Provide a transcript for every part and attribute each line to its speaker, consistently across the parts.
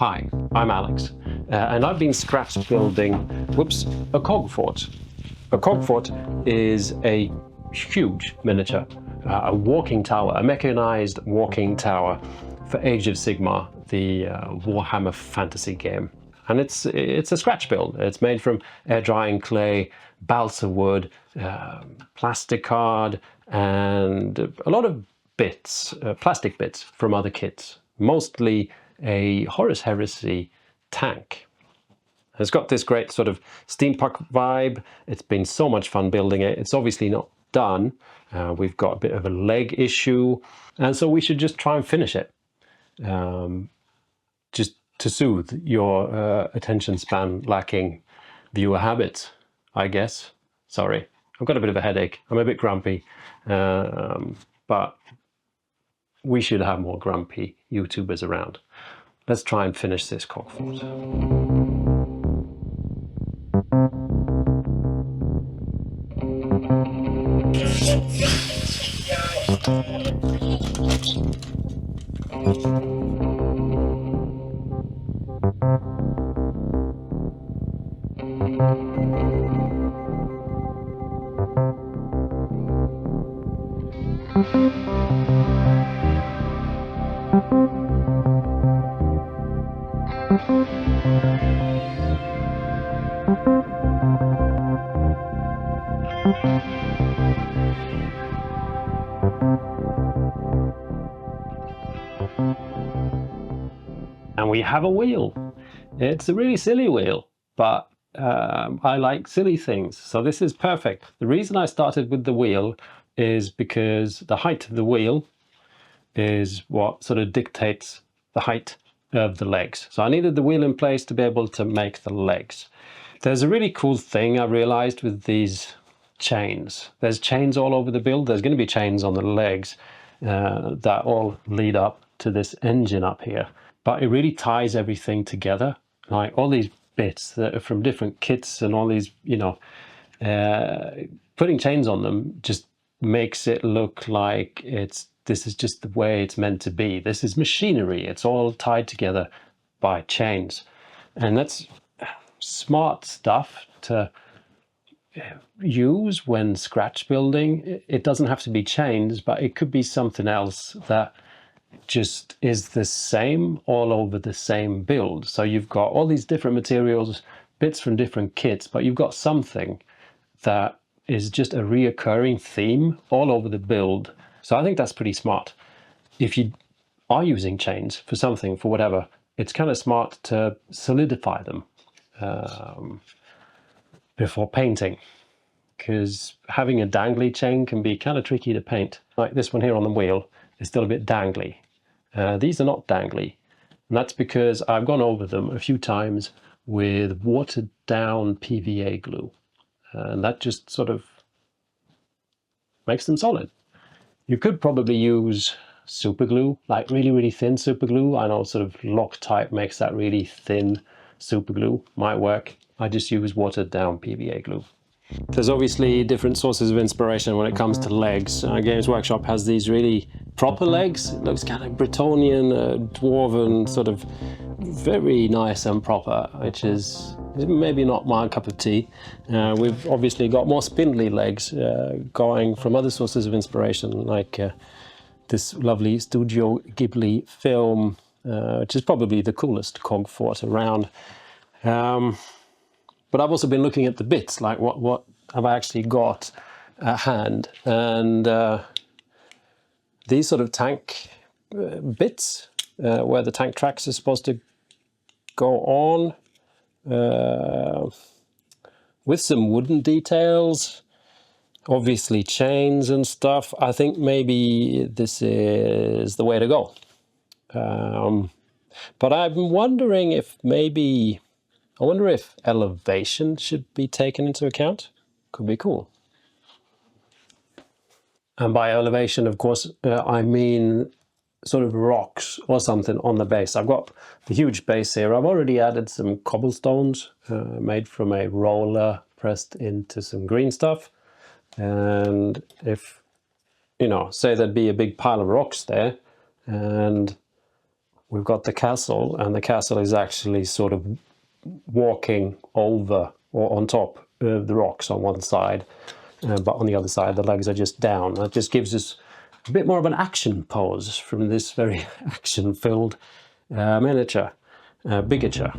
Speaker 1: Hi, I'm Alex, and I've been scratch building, a cog fort. A cog fort is a huge miniature, a walking tower, a mechanized walking tower for Age of Sigmar, the Warhammer fantasy game. And it's a scratch build. It's made from air drying clay, balsa wood, plastic card, and a lot of bits, plastic bits from other kits. Mostly a Horus Heresy tank. It's got this great sort of steampunk vibe. It's been so much fun building it. It's obviously not done. We've got a bit of a leg issue, and so we should just try and finish it. Just to soothe your attention span lacking viewer habits, I guess. Sorry, I've got a bit of a headache. I'm a bit grumpy, but we should have more grumpy YouTubers around. Let's try and finish this cog fort. And we have a wheel. It's a really silly wheel, but I like silly things, so this is perfect. The reason I started with the wheel is because the height of the wheel is what sort of dictates the height of the legs. So I needed the wheel in place to be able to make the legs. There's a really cool thing I realized with these chains. There's chains all over the build. There's going to be chains on the legs that all lead up to this engine up here. But it really ties everything together. Like all these bits that are from different kits and all these, you know, putting chains on them just makes it look like this is just the way it's meant to be. This is machinery. It's all tied together by chains. And that's smart stuff to use when scratch building. It doesn't have to be chains, but it could be something else that just is the same all over the same build. So you've got all these different materials, bits from different kits, but you've got something that is just a reoccurring theme all over the build. So I think that's pretty smart. If you are using chains for something, for whatever, it's kind of smart to solidify them before painting, because having a dangly chain can be kind of tricky to paint. Like this one here on the wheel is still a bit dangly. These are not dangly, and that's because I've gone over them a few times with watered down PVA glue, and that just sort of makes them solid. You could probably use super glue, like really thin super glue. I know sort of Loctite makes that really thin super glue, might work. I just use watered down PVA glue. There's obviously different sources of inspiration when it comes to legs. Games Workshop has these really proper legs. It looks kind of Bretonian, dwarven, sort of very nice and proper, which is maybe not my cup of tea. We've obviously got more spindly legs going from other sources of inspiration, like this lovely Studio Ghibli film, which is probably the coolest cog fort around. But I've also been looking at the bits, like what have I actually got at hand, and these sort of tank bits where the tank tracks are supposed to go on, with some wooden details, obviously chains and stuff. I think maybe this is the way to go. But I'm wondering if I wonder if elevation should be taken into account. Could be cool. And by elevation, of course, I mean sort of rocks or something on the base. I've got the huge base here. I've already added some cobblestones made from a roller pressed into some green stuff. And if, you know, say there'd be a big pile of rocks there, and we've got the castle, and the castle is actually sort of walking over or on top of the rocks on one side, but on the other side the legs are just down. That just gives us a bit more of an action pose from this very action-filled miniature, bigature.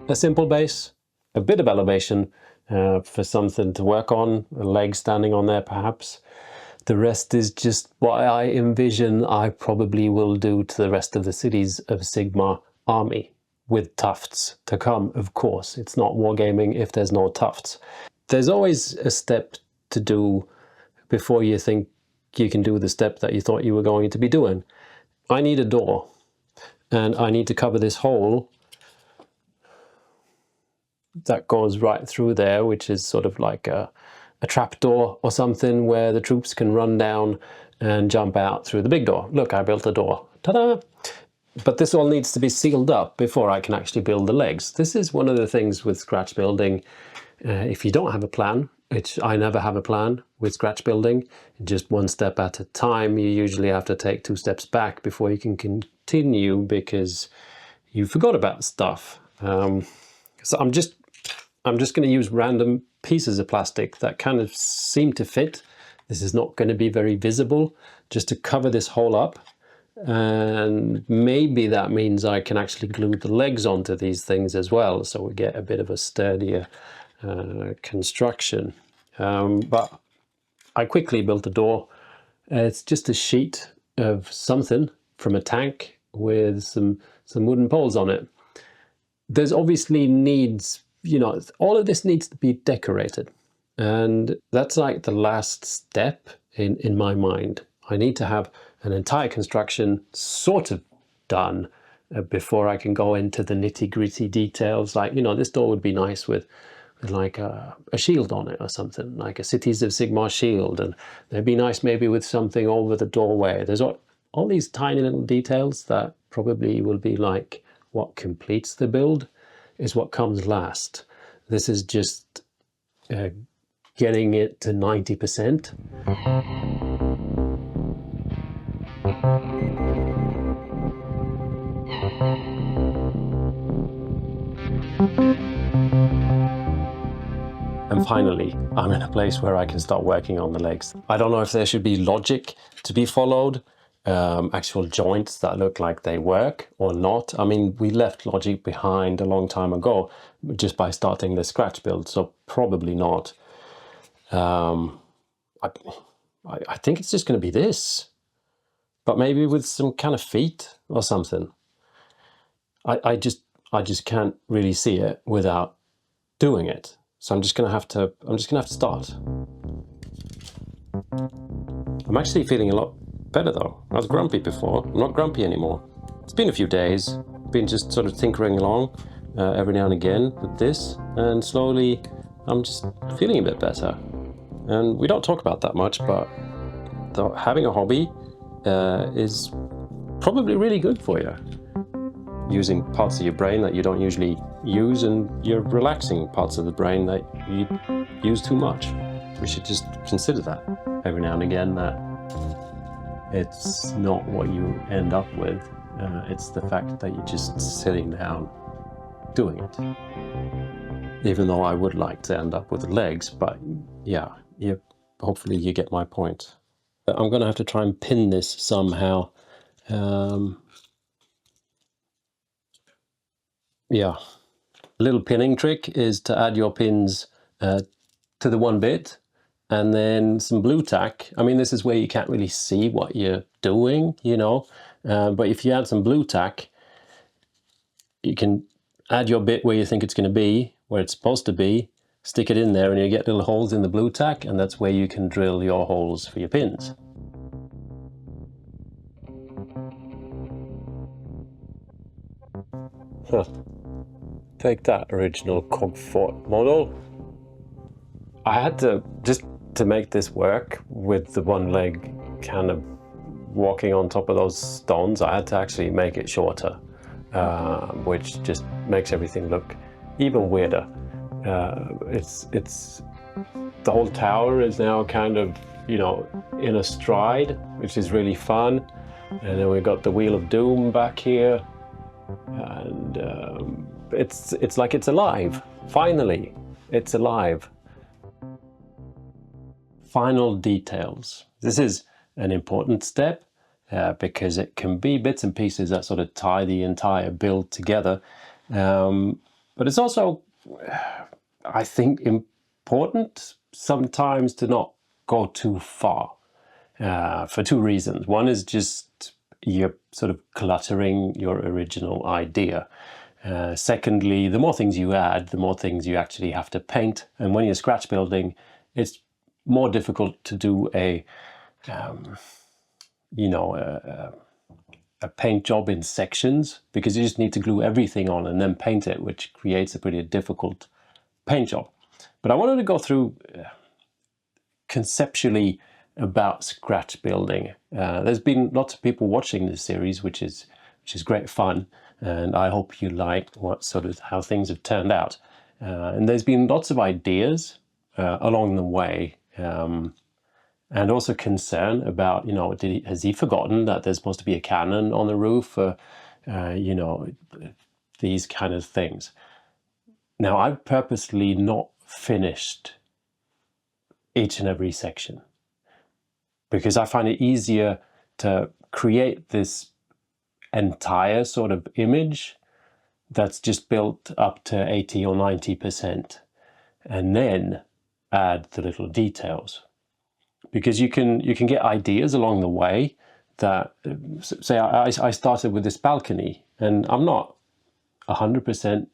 Speaker 1: A simple base, a bit of elevation for something to work on, a leg standing on there perhaps. The rest is just what I envision I probably will do to the rest of the Cities of Sigmar army, with tufts to come, of course. It's not wargaming if there's no tufts. There's always a step to do before you think you can do the step that you thought you were going to be doing. I need a door, and I need to cover this hole that goes right through there, which is sort of like a trapdoor or something where the troops can run down and jump out through the big door. Look, I built a door. Ta-da! But this all needs to be sealed up before I can actually build the legs. This is one of the things with scratch building. If you don't have a plan, which I never have a plan with scratch building, just one step at a time, you usually have to take 2 steps back before you can continue because you forgot about stuff. So I'm just going to use random pieces of plastic that kind of seem to fit. This is not going to be very visible, just to cover this hole up. And maybe that means I can actually glue the legs onto these things as well, so we get a bit of a sturdier construction. But I quickly built a door. It's just a sheet of something from a tank with some wooden poles on it. There's obviously needs, you know, all of this needs to be decorated. And that's like the last step in my mind. I need to have an entire construction sort of done before I can go into the nitty-gritty details. Like, you know, this door would be nice with like a shield on it or something, like a Cities of Sigmar shield. And it'd be nice maybe with something over the doorway. There's all these tiny little details that probably will be like what completes the build is what comes last. This is just getting it to 90%. And finally, I'm in a place where I can start working on the legs. I don't know if there should be logic to be followed, actual joints that look like they work or not. I mean, we left logic behind a long time ago just by starting the scratch build, so probably not. I think it's just going to be this, but maybe with some kind of feet or something. I just can't really see it without doing it. So I'm just gonna have to start. I'm actually feeling a lot better though. I was grumpy before. I'm not grumpy anymore. It's been a few days. Been just sort of tinkering along every now and again with this, and slowly I'm just feeling a bit better. And we don't talk about that much, but having a hobby is probably really good for you. Using parts of your brain that you don't usually use, and you're relaxing parts of the brain that you use too much. We should just consider that every now and again, that it's not what you end up with, it's the fact that you're just sitting down doing it. Even though I would like to end up with the legs, but yeah, hopefully you get my point. I'm going to have to try and pin this somehow. Yeah, a little pinning trick is to add your pins to the one bit, and then some blue tack. I mean, this is where you can't really see what you're doing, you know, but if you add some blue tack, you can add your bit where you think it's going to be, where it's supposed to be, stick it in there, and you get little holes in the blue tack, and that's where you can drill your holes for your pins. Huh. Take that, original Cogfort model. I had to, just to make this work with the one leg kind of walking on top of those stones, I had to actually make it shorter, which just makes everything look even weirder. It's the whole tower is now kind of, you know, in a stride, which is really fun. And then we've got the Wheel of Doom back here, and it's like it's alive. Finally, it's alive. Final details. This is an important step because it can be bits and pieces that sort of tie the entire build together. But it's also, I think, important sometimes to not go too far for two reasons. One is just you're sort of cluttering your original idea. Secondly, the more things you add, the more things you actually have to paint. And when you're scratch building, it's more difficult to do a paint job in sections, because you just need to glue everything on and then paint it, which creates a pretty difficult paint job. But I wanted to go through conceptually about scratch building. There's been lots of people watching this series, which is great fun, and I hope you like what sort of how things have turned out. And there's been lots of ideas along the way. And also concern about, you know, has he forgotten that there's supposed to be a cannon on the roof, you know, these kind of things. Now, I've purposely not finished each and every section because I find it easier to create this entire sort of image that's just built up to 80 or 90% and then add the little details. Because you can get ideas along the way that, say I started with this balcony and I'm not 100%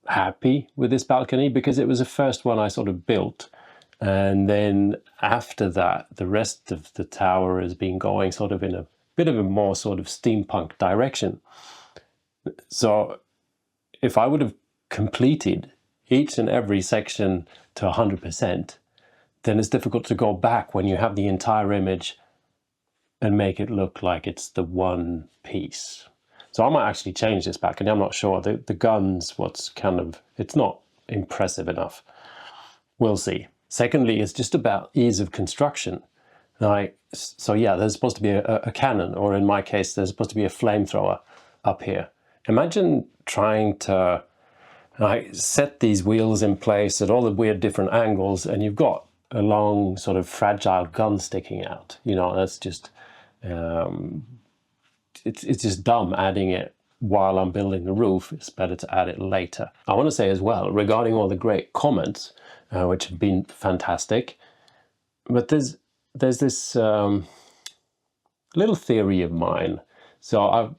Speaker 1: happy with this balcony because it was the first one I sort of built. And then after that, the rest of the tower has been going sort of in a bit of a more sort of steampunk direction. So if I would have completed each and every section to 100%, then it's difficult to go back when you have the entire image and make it look like it's the one piece. So I might actually change this back, and I'm not sure. The guns, it's not impressive enough. We'll see. Secondly, it's just about ease of construction. So yeah, there's supposed to be a cannon, or in my case, there's supposed to be a flamethrower up here. Imagine trying to set these wheels in place at all the weird different angles, and you've got a long sort of fragile gun sticking out. You know, that's just it's just dumb adding it while I'm building the roof. It's better to add it later. I want to say as well, regarding all the great comments, which have been fantastic, but there's this little theory of mine. So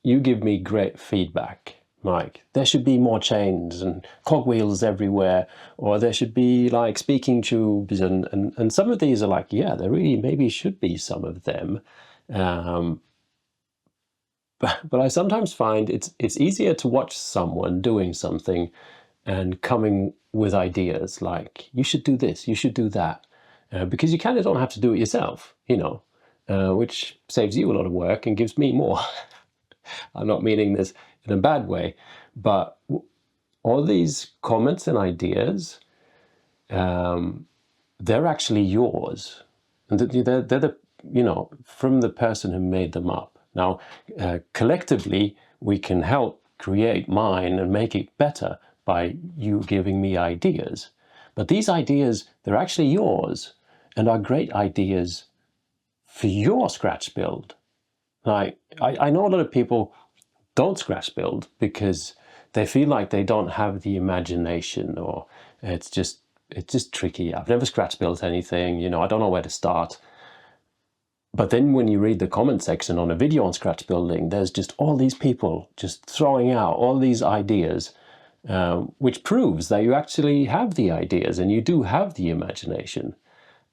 Speaker 1: you give me great feedback, Mike. There should be more chains and cogwheels everywhere, or there should be like speaking tubes, and some of these are like, yeah, there really maybe should be some of them. But I sometimes find it's easier to watch someone doing something and coming with ideas like, you should do this, you should do that, because you kind of don't have to do it yourself, you know, which saves you a lot of work and gives me more. I'm not meaning this in a bad way, but all these comments and ideas, they're actually yours, and they're the, you know, from the person who made them up. Now, collectively, we can help create mine and make it better by you giving me ideas. But these ideas, they're actually yours and are great ideas for your scratch build. Like, I know a lot of people don't scratch build because they feel like they don't have the imagination, or it's just tricky. I've never scratch built anything, you know, I don't know where to start. But then when you read the comment section on a video on scratch building, there's just all these people just throwing out all these ideas, which proves that you actually have the ideas and you do have the imagination.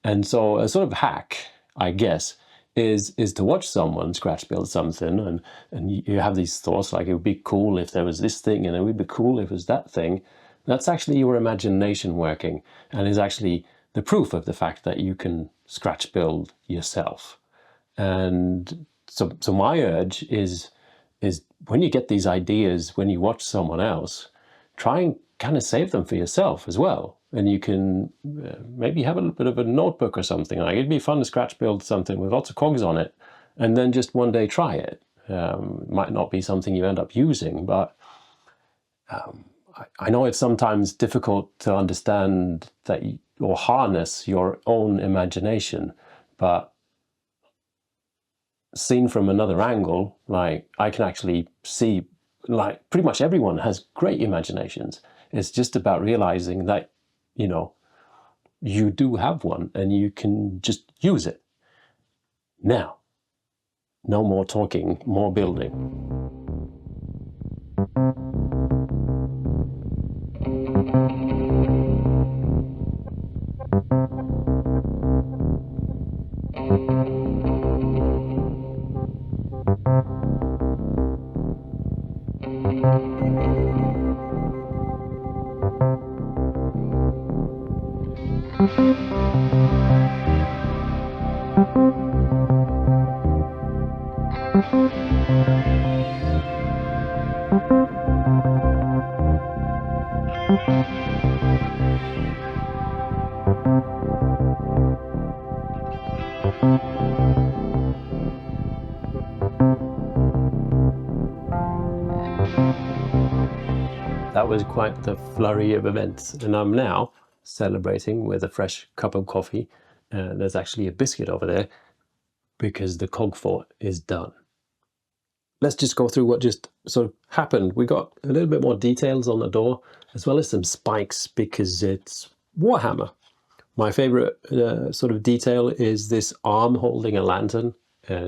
Speaker 1: And so a sort of hack, I guess, is to watch someone scratch build something, and you have these thoughts like, it would be cool if there was this thing, and it would be cool if it was that thing. That's actually your imagination working, and is actually the proof of the fact that you can scratch build yourself. And so my urge is when you get these ideas, when you watch someone else, try and kind of save them for yourself as well. And you can maybe have a little bit of a notebook or something. Like, it'd be fun to scratch build something with lots of cogs on it, and then just one day try it. Might not be something you end up using, but I know it's sometimes difficult to understand that or harness your own imagination, but seen from another angle, like, I can actually see, like, pretty much everyone has great imaginations. It's just about realizing that, you know, you do have one and you can just use it. Now, no more talking, more building. That was quite the flurry of events, and I'm now celebrating with a fresh cup of coffee. There's actually a biscuit over there because the cog fort is done. Let's just go through what just sort of happened. We got a little bit more details on the door, as well as some spikes, because it's Warhammer. My favorite sort of detail is this arm holding a lantern,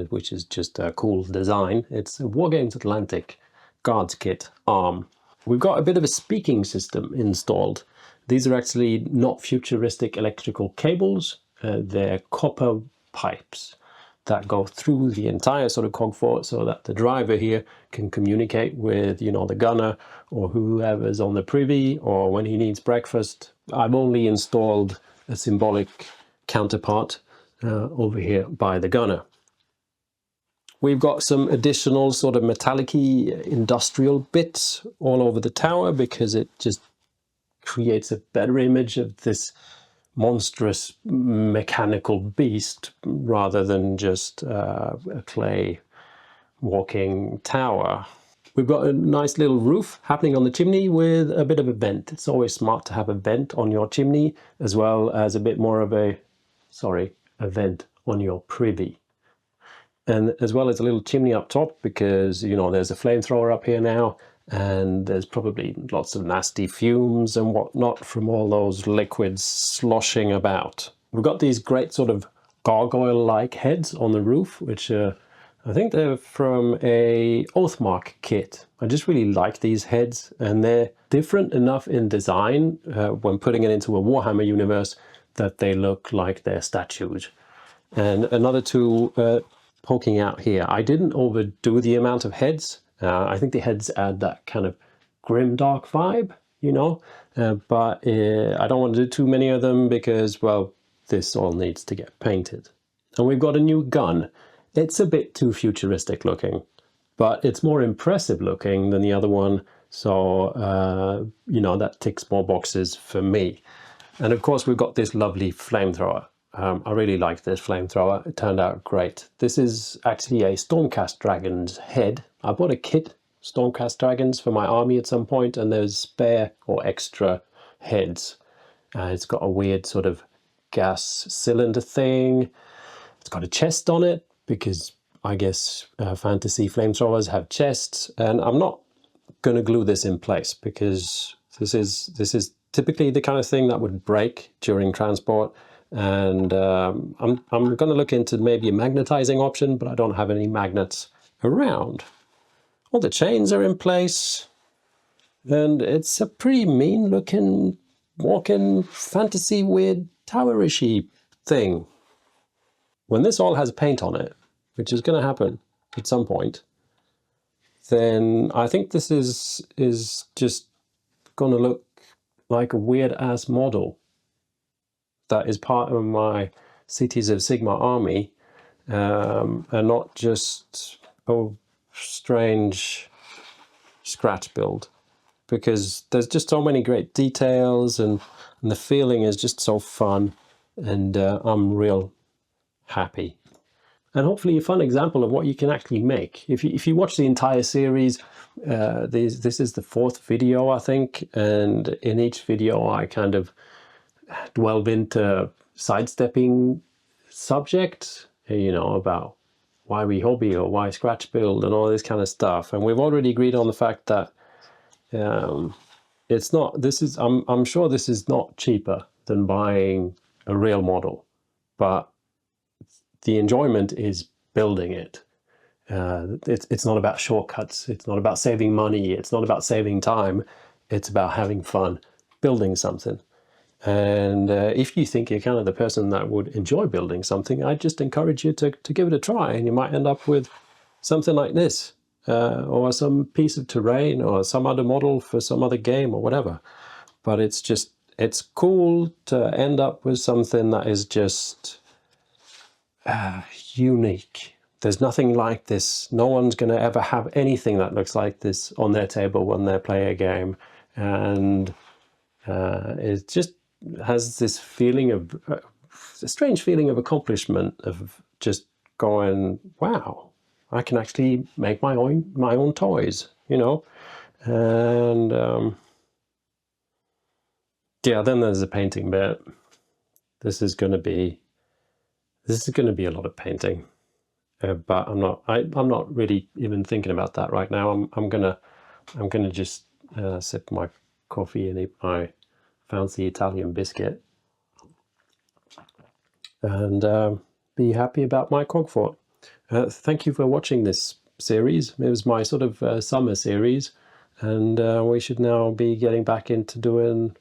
Speaker 1: which is just a cool design. It's a Wargames Atlantic Guards Kit arm. We've got a bit of a speaking system installed. These are actually not futuristic electrical cables. They're copper pipes that go through the entire sort of cog fort, so that the driver here can communicate with, you know, the gunner or whoever's on the privy, or when he needs breakfast. I've only installed a symbolic counterpart over here by the gunner. We've got some additional sort of metallic-y industrial bits all over the tower, because it just creates a better image of this monstrous mechanical beast rather than just a clay walking tower. We've got a nice little roof happening on the chimney with a bit of a vent. It's always smart to have a vent on your chimney, as well as a bit more of a vent on your privy. And as well as a little chimney up top, because, you know, there's a flamethrower up here now, and there's probably lots of nasty fumes and whatnot from all those liquids sloshing about. We've got these great sort of gargoyle-like heads on the roof, which I think they're from a Oathmark kit. I just really like these heads, and they're different enough in design when putting it into a Warhammer universe that they look like they're statues. And another two poking out here. I didn't overdo the amount of heads. I think the heads add that kind of grim dark vibe, you know, but I don't want to do too many of them because, well, this all needs to get painted. And we've got a new gun. It's a bit too futuristic looking, but it's more impressive looking than the other one. So, you know, that ticks more boxes for me. And of course, we've got this lovely flamethrower. I really like this flamethrower. It turned out great. This is actually a Stormcast Dragon's head. I bought a kit, Stormcast Dragons, for my army at some point, and there's spare or extra heads. It's got a weird sort of gas cylinder thing. It's got a chest on it, because I guess fantasy flamethrowers have chests. And I'm not going to glue this in place, because this is typically the kind of thing that would break during transport. And I'm going to look into maybe a magnetizing option, but I don't have any magnets around. All the chains are in place, and it's a pretty mean looking walking fantasy weird tower-ishy thing. When this all has paint on it, which is going to happen at some point, then I think this is just going to look like a weird ass model that is part of my Cities of Sigmar army, and not just strange scratch build, because there's just so many great details, and the feeling is just so fun, and I'm real happy. And hopefully a fun example of what you can actually make. If you watch the entire series, this is the 4th video, I think, and in each video I kind of delve into sidestepping subject, you know, about why we hobby or why scratch build and all this kind of stuff. And we've already agreed on the fact that it's not, I'm sure this is not cheaper than buying a real model, but the enjoyment is building it. It's not about shortcuts. It's not about saving money. It's not about saving time. It's about having fun building something. And if you think you're kind of the person that would enjoy building something, I'd just encourage you to give it a try, and you might end up with something like this, or some piece of terrain, or some other model for some other game or whatever. But it's cool to end up with something that is just unique. There's nothing like this. No one's going to ever have anything that looks like this on their table when they play a game. And it just has this feeling of, a strange feeling of accomplishment, of just going, wow, I can actually make my own toys, you know. And yeah, then there's the painting bit. This is going to be a lot of painting, but I'm not really even thinking about that right now. I'm gonna just sip my coffee and eat my fancy Italian biscuit, and be happy about my Cogfort. Thank you for watching this series. It was my sort of summer series, and we should now be getting back into doing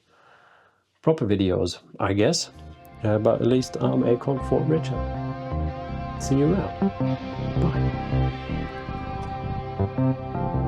Speaker 1: proper videos, I guess. But at least I'm a Cogfort Richard. See you around. Bye.